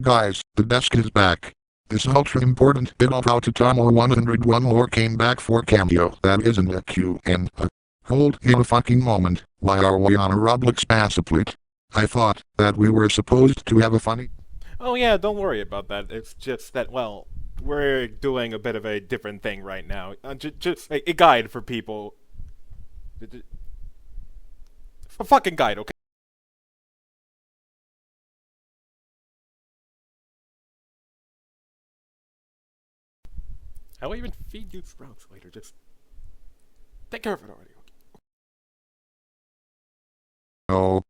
Guys, the desk is back. This ultra important bit of how to Tomo 101 lore came back for cameo. That isn't a Q and a hold in a fucking moment. Why are we on a ROBLOX BASEPLATE? I thought that we were supposed to have a funny. Oh yeah, don't worry about that. It's just that, well, we're doing a bit of a different thing right now. Just a guide for people. A fucking guide, okay? How will I even feed you sprouts later? Just take care of it already. Oh,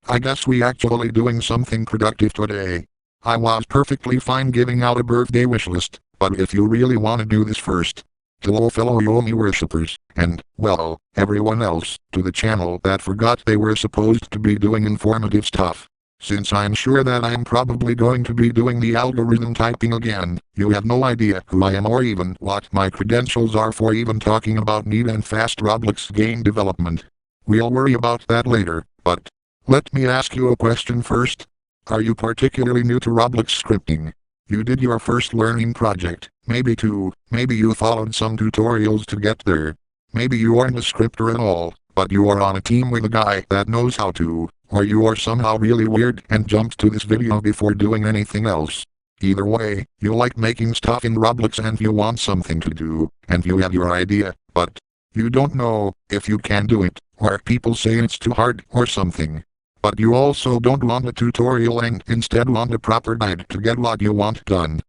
I guess we actually doing something productive today. I was perfectly fine giving out a birthday wish list, but if you really want to do this first. Hello fellow Yomi worshippers, and, well, everyone else, to the channel that forgot they were supposed to be doing informative stuff. Since I'm sure that I'm probably going to be doing the algorithm typing again, you have no idea who I am or even what my credentials are for even talking about neat and fast ROBLOX game development. We'll worry about that later, but let me ask you a question first. Are you particularly new to ROBLOX scripting? You did your first learning project, maybe two, maybe you followed some tutorials to get there. Maybe you aren't a scripter at all, but you are on a team with a guy that knows how to, or you are somehow really weird and jumped to this video before doing anything else. Either way, you like making stuff in ROBLOX and you want something to do, and you have your idea, but you don't know if you can do it, or people say it's too hard or something. But you also don't want a tutorial and instead want a proper guide to get what you want done.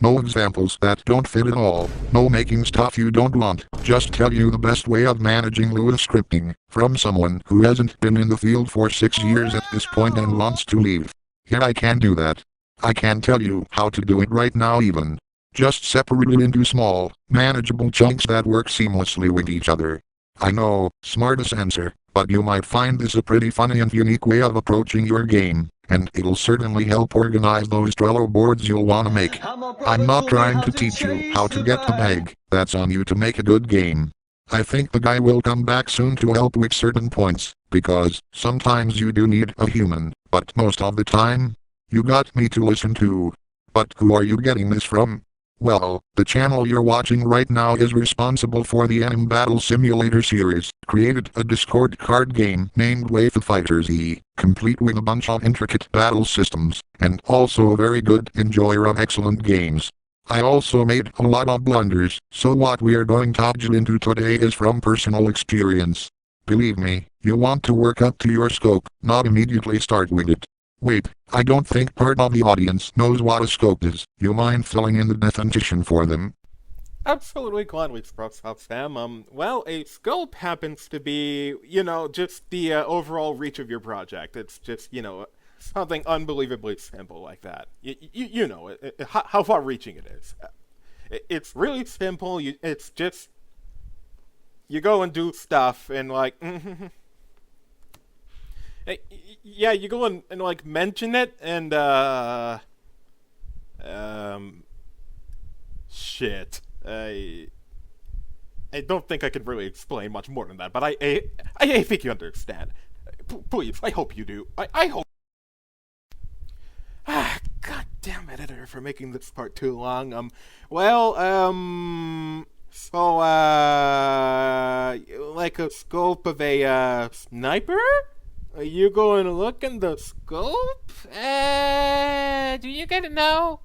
No examples that don't fit at all. No making stuff you don't want. Just tell you the best way of managing Lua scripting from someone who hasn't been in the field for 6 years at this point and wants to leave. Here I can do that. I can tell you how to do it right now even. Just separate it into small, manageable chunks that work seamlessly with each other. I know, smartest answer, but you might find this a pretty funny and unique way of approaching your game, and it'll certainly help organize those Trello boards you'll want to make. I'm not trying to teach you how to get the bag, that's on you to make a good game. I think the guy will come back soon to help with certain points, because sometimes you do need a human, but most of the time, you got me to listen to. But who are you getting this from? Well, the channel you're watching right now is responsible for the Anime Battle Simulator series, created a Discord card game named Wave of Fighters E, complete with a bunch of intricate battle systems, and also a very good enjoyer of excellent games. I also made a lot of blunders, so what we are going to dive into today is from personal experience. Believe me, you want to work up to your scope, not immediately start with it. Wait, I don't think part of the audience knows what a scope is. You mind filling in the definition for them? Absolutely gladly, Sprouts House Sam. Well, a scope happens to be, just the overall reach of your project. It's just, something unbelievably simple like that. You know it, how far-reaching it is. It's really simple. It's just you go and do stuff and like. Yeah, you go and like mention it and shit. I don't think I could really explain much more than that, but I think you understand. Please, I hope you do. I hope. God damn editor for making this part too long. So like a scope of a sniper? Are you going to look in the scope? Do you get it now?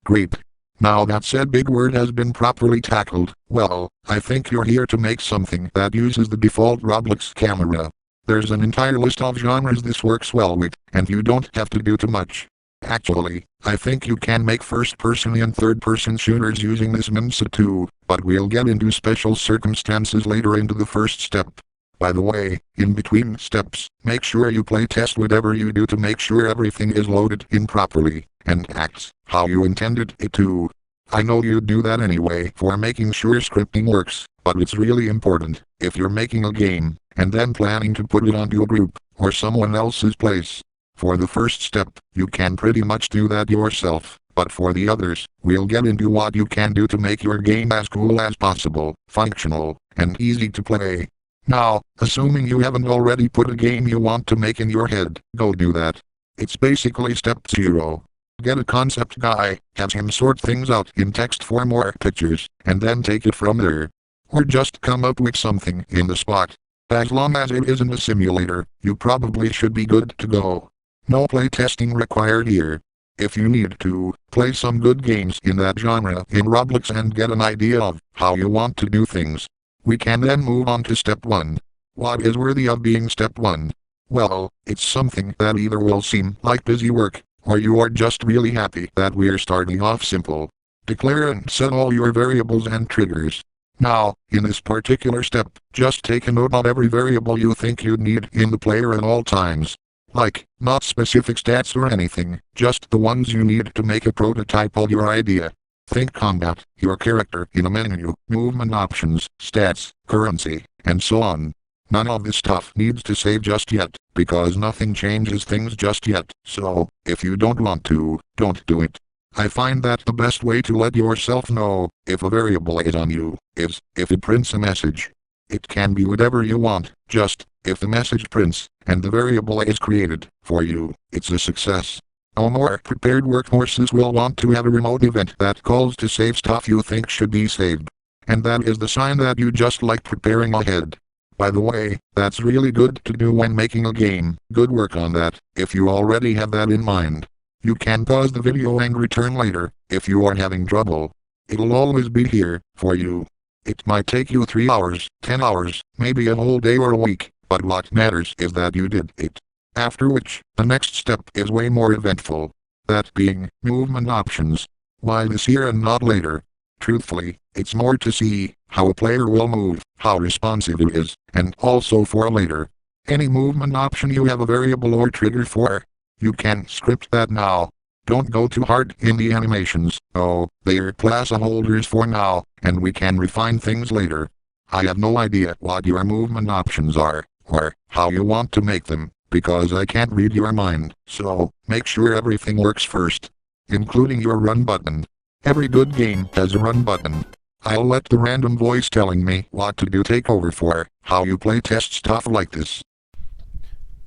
Great. Now that said big word has been properly tackled, well, I think you're here to make something that uses the default ROBLOX camera. There's an entire list of genres this works well with, and you don't have to do too much. Actually, I think you can make first-person and third-person shooters using this MIMSA too, but we'll get into special circumstances later into the first step. By the way, in between steps, make sure you play test whatever you do to make sure everything is loaded in properly, and acts how you intended it to. I know you'd do that anyway for making sure scripting works, but it's really important, if you're making a game, and then planning to put it onto a group, or someone else's place. For the first step, you can pretty much do that yourself, but for the others, we'll get into what you can do to make your game as cool as possible, functional, and easy to play. Now, assuming you haven't already put a game you want to make in your head, go do that. It's basically step 0. Get a concept guy, have him sort things out in text form or pictures, and then take it from there. Or just come up with something in the spot. As long as it isn't a simulator, you probably should be good to go. No playtesting required here. If you need to, play some good games in that genre in Roblox and get an idea of how you want to do things. We can then move on to step 1. What is worthy of being step 1? Well, it's something that either will seem like busy work, or you are just really happy that we're starting off simple. Declare and set all your variables and triggers. Now, in this particular step, just take a note of every variable you think you'd need in the player at all times. Like, not specific stats or anything, just the ones you need to make a prototype of your idea. Think combat, your character in a menu, movement options, stats, currency, and so on. None of this stuff needs to save just yet, because nothing changes things just yet, so, if you don't want to, don't do it. I find that the best way to let yourself know if a variable is on you is if it prints a message. It can be whatever you want, just if the message prints and the variable is created for you, it's a success. All more prepared workhorses will want to have a remote event that calls to save stuff you think should be saved. And that is the sign that you just like preparing ahead. By the way, that's really good to do when making a game. Good work on that, if you already have that in mind. You can pause the video and return later, if you are having trouble. It'll always be here, for you. It might take you 3 hours, 10 hours, maybe a whole day or a week, but what matters is that you did it. After which, the next step is way more eventful. That being, movement options. Why this here and not later? Truthfully, it's more to see how a player will move, how responsive it is, and also for later. Any movement option you have a variable or trigger for, you can script that now. Don't go too hard in the animations, oh, they're placeholders for now, and we can refine things later. I have no idea what your movement options are, or how you want to make them, because I can't read your mind, so make sure everything works first, including your run button. Every good game has a run button. I'll let the random voice telling me what to do take over for how you playtest stuff like this.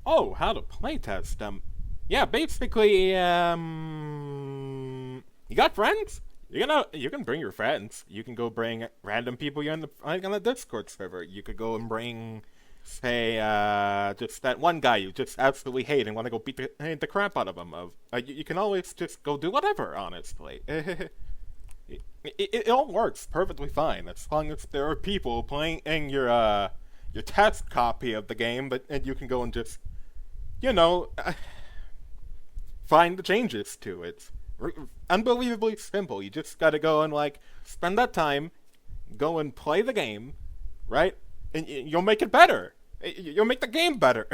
Oh, how to playtest them. Yeah, basically, you got friends? You can bring your friends. You can go bring random people you're on the Discord server. You could go and bring, say, just that one guy you just absolutely hate and want to go beat the crap out of him. You can always just go do whatever, honestly. It all works perfectly fine as long as there are people playing your test copy of the game, and you can go and just, find the changes to it. Unbelievably simple. You just gotta go and spend that time, go and play the game, right? And you'll make it better. You'll make the game better.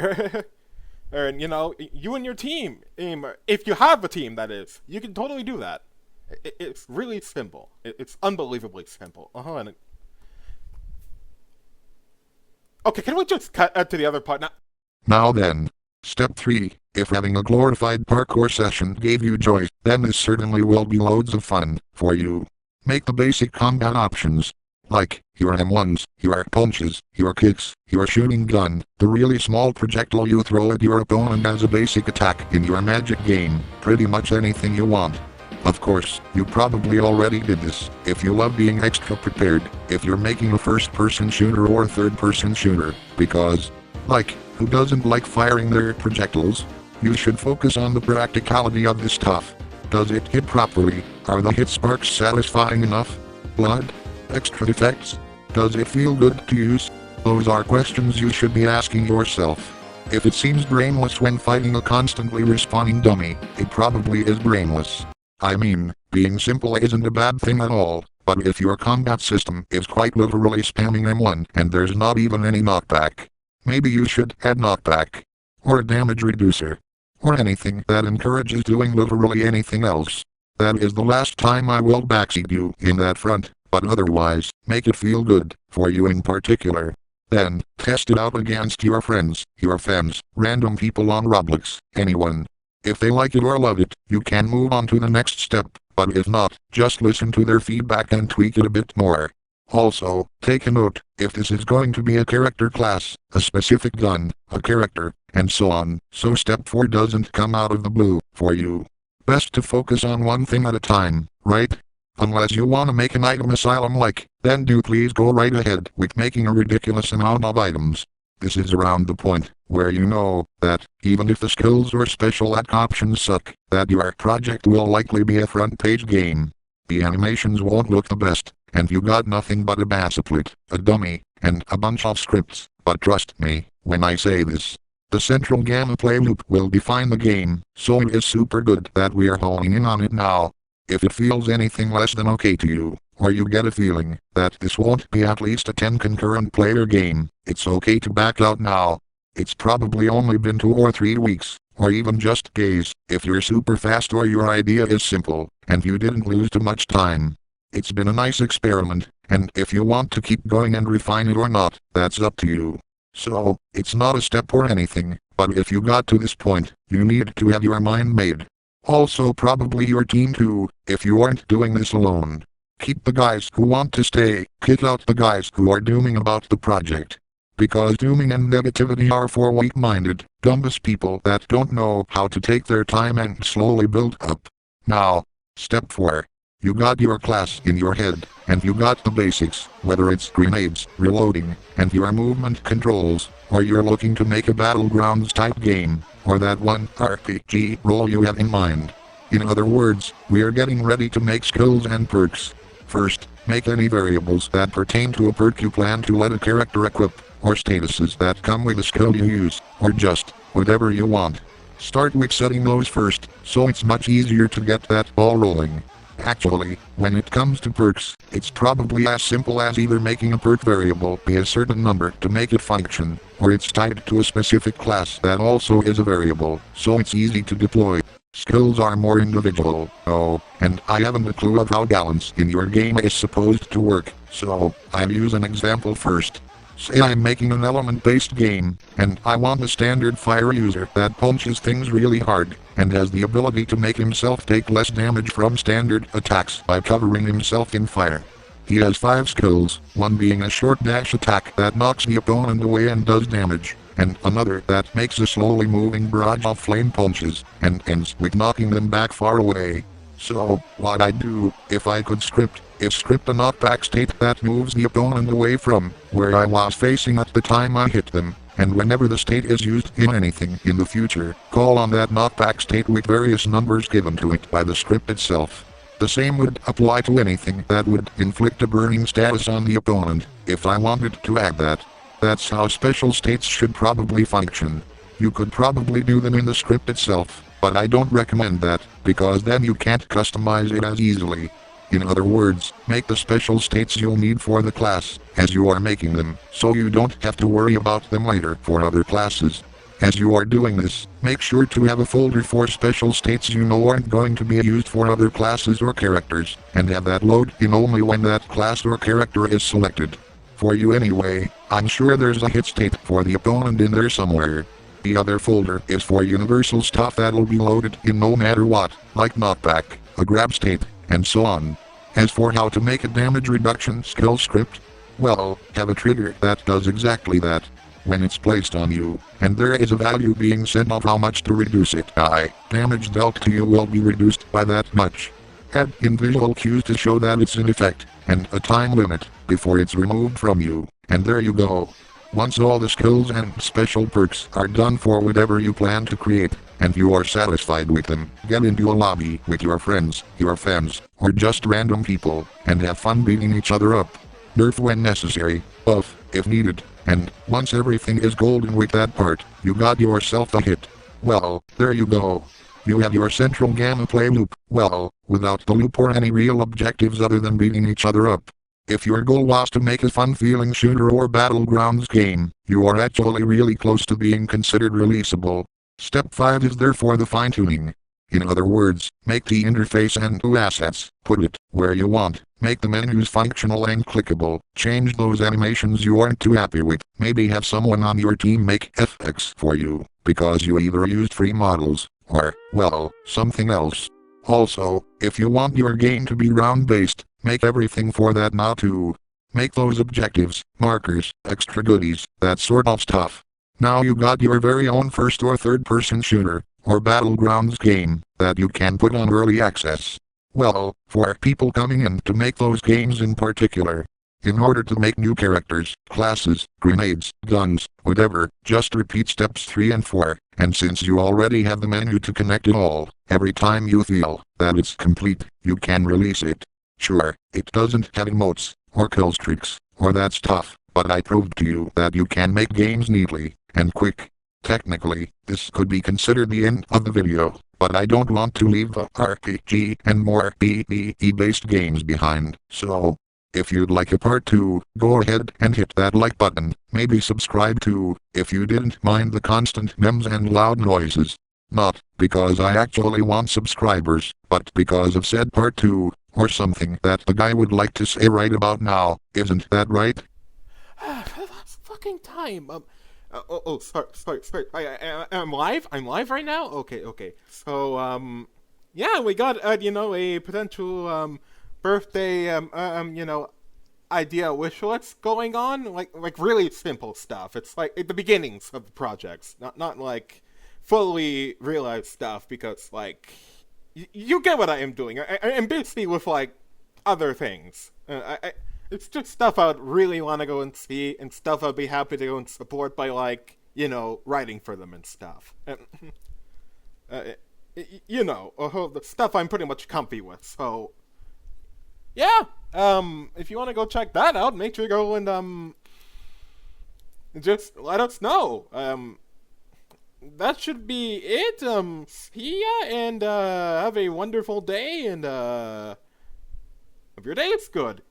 And you and your team, if you have a team, that is, you can totally do that. It's really simple. It's unbelievably simple. Okay, can we just cut to the other part now? Now then, step 3. If having a glorified parkour session gave you joy, then this certainly will be loads of fun for you. Make the basic combat options, like your M1s, your punches, your kicks, your shooting gun, the really small projectile you throw at your opponent as a basic attack in your magic game, pretty much anything you want. Of course, you probably already did this, if you love being extra prepared, if you're making a first-person shooter or third-person shooter, because, who doesn't like firing their projectiles? You should focus on the practicality of this stuff. Does it hit properly? Are the hit sparks satisfying enough? Blood? Extra effects? Does it feel good to use? Those are questions you should be asking yourself. If it seems brainless when fighting a constantly respawning dummy, it probably is brainless. I mean, being simple isn't a bad thing at all, but if your combat system is quite literally spamming M1 and there's not even any knockback, maybe you should add knockback, or a damage reducer, or anything that encourages doing literally anything else. That is the last time I will backseat you in that front, but otherwise, make it feel good, for you in particular. Then, test it out against your friends, your fans, random people on Roblox, anyone. If they like it or love it, you can move on to the next step, but if not, just listen to their feedback and tweak it a bit more. Also, take a note, if this is going to be a character class, a specific gun, a character, and so on, so step 4 doesn't come out of the blue for you. Best to focus on one thing at a time, right? Unless you want to make an item asylum like, then do please go right ahead with making a ridiculous amount of items. This is around the point where you know that, even if the skills or special attack options suck, that your project will likely be a front page game. The animations won't look the best, and you got nothing but a BASEPLATE, a dummy, and a bunch of scripts, but trust me, when I say this. The central gameplay loop will define the game, so it is super good that we are honing in on it now. If it feels anything less than okay to you, or you get a feeling that this won't be at least a 10 concurrent player game, it's okay to back out now. It's probably only been 2 or 3 weeks, or even just days, if you're super fast or your idea is simple, and you didn't lose too much time. It's been a nice experiment, and if you want to keep going and refine it or not, that's up to you. So, it's not a step or anything, but if you got to this point, you need to have your mind made. Also probably your team too, if you aren't doing this alone. Keep the guys who want to stay, kick out the guys who are dooming about the project. Because dooming and negativity are for weak-minded, dumbass people that don't know how to take their time and slowly build up. Now, step 4. You got your class in your head, and you got the basics, whether it's grenades, reloading, and your movement controls, or you're looking to make a battlegrounds type game, or that one RPG role you have in mind. In other words, we are getting ready to make skills and perks. First, make any variables that pertain to a perk you plan to let a character equip, or statuses that come with the skill you use, or just whatever you want. Start with setting those first, so it's much easier to get that ball rolling. Actually, when it comes to perks, it's probably as simple as either making a perk variable be a certain number to make it function, or it's tied to a specific class that also is a variable, so it's easy to deploy. Skills are more individual, and I haven't a clue of how balance in your game is supposed to work, so I'll use an example first. Say I'm making an element-based game, and I want a standard fire user that punches things really hard, and has the ability to make himself take less damage from standard attacks by covering himself in fire. He has 5 skills, one being a short dash attack that knocks the opponent away and does damage, and another that makes a slowly moving barrage of flame punches, and ends with knocking them back far away. So, what I'd do, if I could script a knockback state that moves the opponent away from where I was facing at the time I hit them, and whenever the state is used in anything in the future, call on that knockback state with various numbers given to it by the script itself. The same would apply to anything that would inflict a burning status on the opponent, if I wanted to add that. That's how special states should probably function. You could probably do them in the script itself, but I don't recommend that, because then you can't customize it as easily. In other words, make the special states you'll need for the class, as you are making them, so you don't have to worry about them later for other classes. As you are doing this, make sure to have a folder for special states you know aren't going to be used for other classes or characters, and have that load in only when that class or character is selected. For you anyway, I'm sure there's a hit state for the opponent in there somewhere. The other folder is for universal stuff that'll be loaded in no matter what, like knockback, a grab state, and so on. As for how to make a damage reduction skill script, well, have a trigger that does exactly that. When it's placed on you, and there is a value being set of how much to reduce it by, damage dealt to you will be reduced by that much. Add in visual cues to show that it's in effect, and a time limit before it's removed from you, and there you go. Once all the skills and special perks are done for whatever you plan to create, and you are satisfied with them, get into a lobby with your friends, your fans, or just random people, and have fun beating each other up. Nerf when necessary, buff if needed, and once everything is golden with that part, you got yourself a hit. Well, there you go. You have your central gameplay loop, well, without the loop or any real objectives other than beating each other up. If your goal was to make a fun-feeling shooter or battlegrounds game, you are actually really close to being considered releasable. Step 5 is therefore the fine-tuning. In other words, make the interface and assets, put it where you want, make the menus functional and clickable, change those animations you aren't too happy with, maybe have someone on your team make FX for you, because you either used free models, or, well, something else. Also, if you want your game to be round-based, make everything for that now too. Make those objectives, markers, extra goodies, that sort of stuff. Now you got your very own first or third person shooter, or battlegrounds game, that you can put on early access. Well, for people coming in to make those games in particular. In order to make new characters, classes, grenades, guns, whatever, just repeat steps 3 and 4, and since you already have the menu to connect it all, every time you feel that it's complete, you can release it. Sure, it doesn't have emotes, or kill streaks, or that stuff, but I proved to you that you can make games neatly, and quick. Technically, this could be considered the end of the video, but I don't want to leave the RPG and more PvE-based games behind, so if you'd like a part 2, go ahead and hit that like button, maybe subscribe too, if you didn't mind the constant memes and loud noises. Not because I actually want subscribers, but because of said part 2, or something that the guy would like to say right about now, isn't that right? That's fucking time. Sorry. I'm live? I'm live right now? Okay. So, yeah, we got, a potential, birthday, idea wish list going on. Like really simple stuff. It's like at the beginnings of the projects. Not like fully realized stuff because, like, you get what I am doing. I'm busy with, like, other things. It's just stuff I'd really want to go and see, and stuff I'd be happy to go and support by, like, writing for them and stuff. The stuff I'm pretty much comfy with, so yeah, if you want to go check that out, make sure you go and, just let us know. That should be it. See ya, and, have a wonderful day, and, hope your day is good.